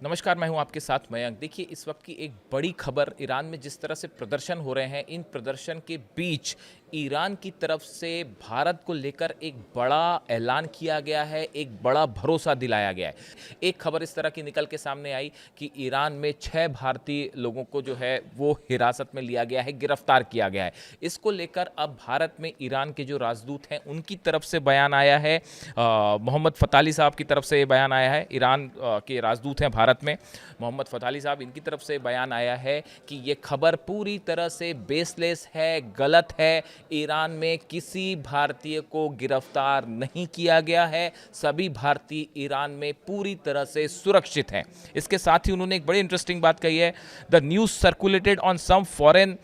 नमस्कार, मैं हूं आपके साथ मयंक। देखिए, इस वक्त की एक बड़ी खबर, ईरान में जिस तरह से प्रदर्शन हो रहे हैं, इन प्रदर्शन के बीच ईरान की तरफ से भारत को लेकर एक बड़ा ऐलान किया गया है, एक बड़ा भरोसा दिलाया गया है। एक खबर इस तरह की निकल के सामने आई कि ईरान में 6 भारतीय लोगों को जो है वो हिरासत में लिया गया है, गिरफ्तार किया गया है। इसको लेकर अब भारत में ईरान के जो राजदूत हैं उनकी तरफ से बयान आया है। मोहम्मद फ़ताली साहब की तरफ से ये बयान आया है। ईरान के राजदूत हैं भारत में, मोहम्मद फ़ताली साहब, इनकी तरफ से बयान आया है कि ये खबर पूरी तरह से बेसलेस है, गलत है। ईरान में किसी भारतीय को गिरफ्तार नहीं किया गया है। सभी भारतीय ईरान में पूरी तरह से सुरक्षित हैं। इसके साथ ही उन्होंने एक बड़ी इंटरेस्टिंग बात कही है। The news circulated on some foreign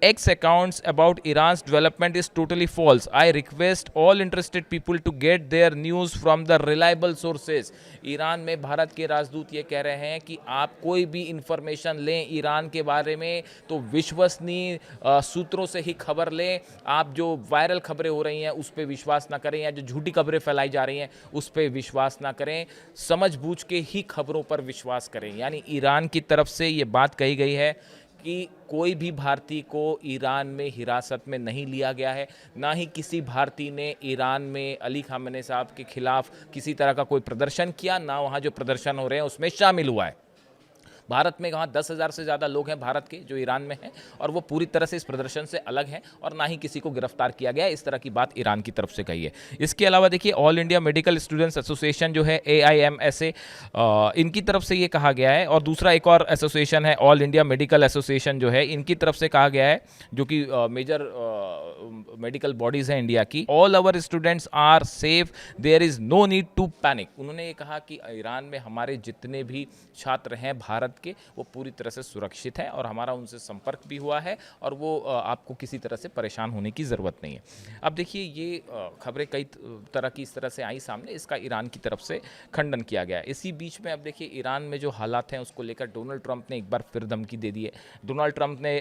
X accounts about Iran's development is totally false. I request all interested people to get their news from the reliable sources. Iran में भारत के राजदूत ये कह रहे हैं कि आप कोई भी इंफॉर्मेशन लें ईरान के बारे में तो विश्वसनीय सूत्रों से ही खबर लें। आप जो वायरल खबरें हो रही हैं उस पर विश्वास ना करें, या जो झूठी खबरें फैलाई जा रही हैं उस पर विश्वास ना करें। समझ बूझ के ही खबरों पर विश्वास करें। यानी ईरान की तरफ से ये बात कही गई है कि कोई भी भारतीय को ईरान में हिरासत में नहीं लिया गया है। ना ही किसी भारतीय ने ईरान में अली खामेनी साहब के खिलाफ किसी तरह का कोई प्रदर्शन किया, ना वहाँ जो प्रदर्शन हो रहे हैं उसमें शामिल हुआ है। भारत में वहाँ 10,000 से ज़्यादा लोग हैं भारत के जो ईरान में हैं, और वो पूरी तरह से इस प्रदर्शन से अलग हैं, और ना ही किसी को गिरफ्तार किया गया है। इस तरह की बात ईरान की तरफ से कही है। इसके अलावा देखिए, all India medical students association जो है AIMSA, इनकी तरफ से ये कहा गया है, और दूसरा एक और एसोसिएशन है ऑल इंडिया मेडिकल एसोसिएशन जो है, इनकी तरफ से कहा गया है, जो कि मेजर मेडिकल बॉडीज हैं इंडिया की। All our students are safe, there is no need to panic. उन्होंने ये कहा कि ईरान में हमारे जितने भी छात्र हैं भारत के, वो पूरी तरह से सुरक्षित हैं, और हमारा उनसे संपर्क भी हुआ है, और वो आपको किसी तरह से परेशान होने की ज़रूरत नहीं है। अब देखिए, ये खबरें कई तरह की इस तरह से आई सामने, इसका ईरान की तरफ से खंडन किया गया है। इसी बीच में अब देखिए, ईरान में जो हालात हैं उसको लेकर डोनाल्ड ट्रंप ने एक बार फिर धमकी दे दी है। डोनाल्ड ट्रंप ने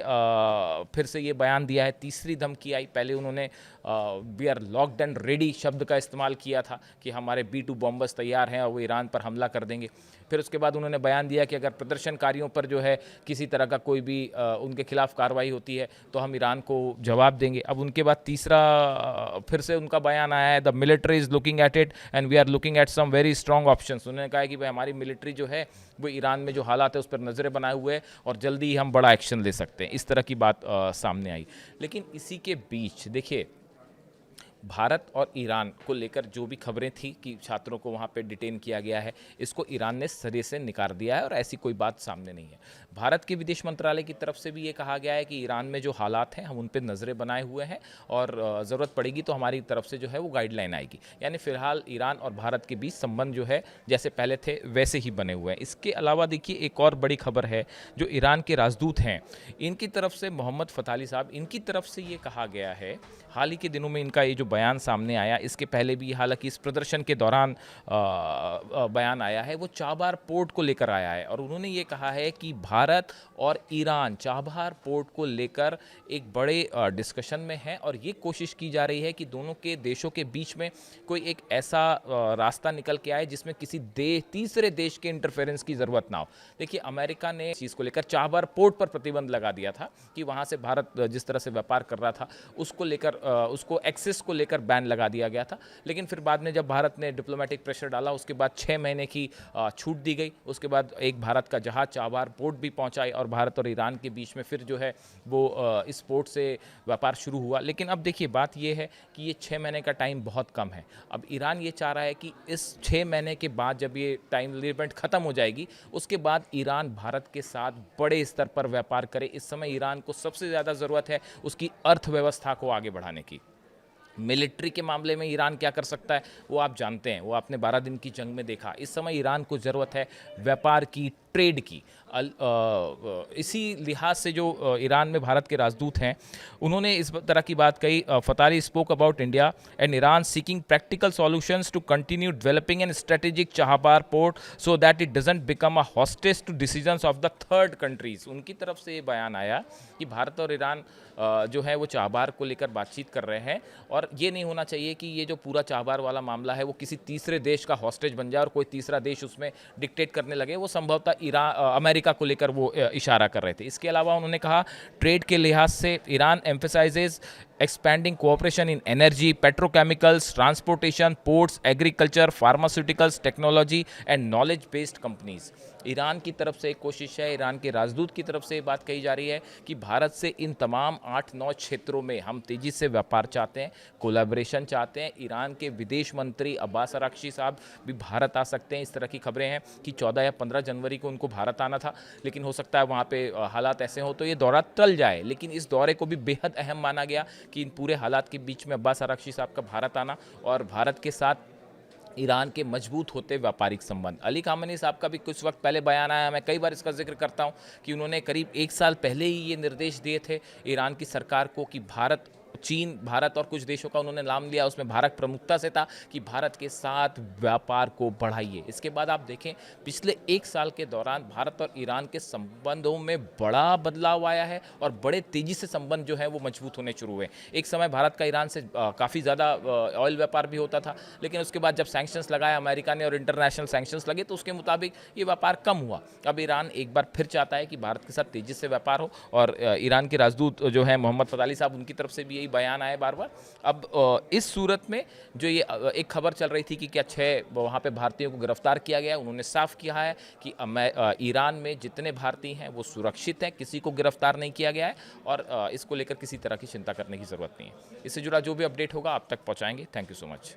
फिर से ये बयान दिया है, तीसरी धमकी आई। पहले उन्होंने we are locked and ready शब्द का इस्तेमाल किया था कि हमारे B-2 बॉम्बर्स तैयार हैं और वो ईरान पर हमला कर देंगे। फिर उसके बाद उन्होंने बयान दिया कि अगर प्रदर्शनकारियों पर जो है किसी तरह का कोई भी उनके खिलाफ कार्रवाई होती है तो हम ईरान को जवाब देंगे। अब उनके बाद तीसरा फिर से उनका बयान आया है, the military is looking at it and we are looking at some very strong options. उन्होंने कहा है कि भाई हमारी मिलिट्री जो है वो ईरान में जो हालात है उस पर नज़रें बनाए हुए है, और जल्दी ही हम बड़ा एक्शन ले सकते हैं। इस तरह की बात सामने आई। लेकिन इसी के बीच देखिए, भारत और ईरान को लेकर जो भी खबरें थी कि छात्रों को वहाँ पे डिटेन किया गया है, इसको ईरान ने सिरे से नकार दिया है, और ऐसी कोई बात सामने नहीं है। भारत के विदेश मंत्रालय की तरफ से भी ये कहा गया है कि ईरान में जो हालात हैं हम उन पर नज़रें बनाए हुए हैं, और ज़रूरत पड़ेगी तो हमारी तरफ से जो है वो गाइडलाइन आएगी। यानी फ़िलहाल ईरान और भारत के बीच संबंध जो है जैसे पहले थे वैसे ही बने हुए हैं। इसके अलावा देखिए, एक और बड़ी खबर है, जो ईरान के राजदूत हैं इनकी तरफ से, मोहम्मद फ़ताली साहब, इनकी तरफ से ये कहा गया है, हाल ही के दिनों में इनका ये जो बयान सामने आया, इसके पहले भी हालांकि इस प्रदर्शन के दौरान बयान आया है, वो चाबार पोर्ट को लेकर आया है, और उन्होंने ये कहा है कि भारत और ईरान चाबार पोर्ट को लेकर एक बड़े डिस्कशन में है, और ये कोशिश की जा रही है कि दोनों के देशों के बीच में कोई एक ऐसा रास्ता निकल के आए जिसमें किसी तीसरे देश के इंटरफेरेंस की ज़रूरत ना हो। देखिए, अमेरिका ने इस चीज़ को लेकर चाबार पोर्ट पर प्रतिबंध लगा दिया था कि वहाँ से भारत जिस तरह से व्यापार कर रहा था उसको लेकर, उसको एक्सेस को लेकर बैन लगा दिया गया था। लेकिन फिर बाद में जब भारत ने डिप्लोमेटिक प्रेशर डाला, उसके बाद 6 महीने की छूट दी गई। उसके बाद एक भारत का जहाज चाबार पोर्ट भी पहुंचा, और भारत और ईरान के बीच में फिर जो है वो इस पोर्ट से व्यापार शुरू हुआ। लेकिन अब देखिए, बात ये है कि ये 6 महीने का टाइम बहुत कम है। अब ईरान ये चाह रहा है कि इस 6 महीने के बाद जब ये टाइम लिमिट ख़त्म हो जाएगी, उसके बाद ईरान भारत के साथ बड़े स्तर पर व्यापार करे। इस समय ईरान को सबसे ज़्यादा ज़रूरत है उसकी अर्थव्यवस्था को आगे बढ़ाने की। मिलिट्री के मामले में ईरान क्या कर सकता है वो आप जानते हैं, वो आपने 12 दिन की जंग में देखा। इस समय ईरान को ज़रूरत है व्यापार की, ट्रेड की। इसी लिहाज से जो ईरान में भारत के राजदूत हैं उन्होंने इस तरह की बात कही। Fathali spoke about India and Iran seeking practical solutions to continue developing an strategic Chabahar port so that it doesn't become a hostage to decisions of the third countries. उनकी तरफ से ये बयान आया कि भारत और ईरान जो है वो चाबार को लेकर बातचीत कर रहे हैं, और ये नहीं होना चाहिए कि ये जो पूरा चाबार वाला मामला है वो किसी तीसरे देश का हॉस्टेज बन जाए और कोई तीसरा देश उसमें डिक्टेट करने लगे। वो संभवतः अमेरिका को लेकर वो इशारा कर रहे थे। इसके अलावा उन्होंने कहा ट्रेड के लिहाज से Iran emphasises expanding cooperation in energy, petrochemicals, transportation, ports, agriculture, pharmaceuticals, technology and knowledge based companies। Iran की तरफ से एक कोशिश है, ईरान के राजदूत की तरफ से ये बात कही जा रही है कि भारत से इन तमाम 8-9 क्षेत्रों में हम तेज़ी से व्यापार चाहते हैं, कोलैबोरेशन चाहते हैं। ईरान के विदेश मंत्री अब्बास अराक्ची साहब भी भारत आ सकते हैं। इस तरह की खबरें हैं कि 14 या 15 जनवरी को उनको भारत आना था, लेकिन हो सकता है वहाँ पे हालात ऐसे हों तो ये दौरा टल जाए। लेकिन इस दौरे को भी बेहद अहम माना गया कि इन पूरे हालात के बीच में अब्बास अराक्ची साहब का भारत आना और भारत के साथ ईरान के मजबूत होते व्यापारिक संबंध। अली खामेनी साहब का भी कुछ वक्त पहले बयान आया, मैं कई बार इसका जिक्र करता हूं कि उन्होंने करीब 1 साल पहले ही ये निर्देश दिए थे ईरान की सरकार को कि चीन, भारत और कुछ देशों का उन्होंने नाम लिया, उसमें भारत प्रमुखता से था कि भारत के साथ व्यापार को बढ़ाइए। इसके बाद आप देखें पिछले 1 साल के दौरान भारत और ईरान के संबंधों में बड़ा बदलाव आया है और बड़े तेज़ी से संबंध जो है वो मजबूत होने शुरू हुए। एक समय भारत का ईरान से काफ़ी ज़्यादा ऑयल व्यापार भी होता था, लेकिन उसके बाद जब सैंक्शंस लगाए अमेरिका ने और इंटरनेशनल सैंक्शंस लगे तो उसके मुताबिक ये व्यापार कम हुआ। अब ईरान एक बार फिर चाहता है कि भारत के साथ तेज़ी से व्यापार हो और ईरान के राजदूत जो है मोहम्मद फताली साहब, उनकी तरफ से भी यही बयान आए बार बार। अब इस सूरत में जो ये एक खबर चल रही थी कि क्या 6 वहाँ पे भारतीयों को गिरफ्तार किया गया, उन्होंने साफ किया है कि ईरान में जितने भारतीय हैं वो सुरक्षित हैं, किसी को गिरफ्तार नहीं किया गया है और इसको लेकर किसी तरह की चिंता करने की ज़रूरत नहीं है। इससे जुड़ा जो भी अपडेट होगा आप तक पहुँचाएंगे। Thank you so much.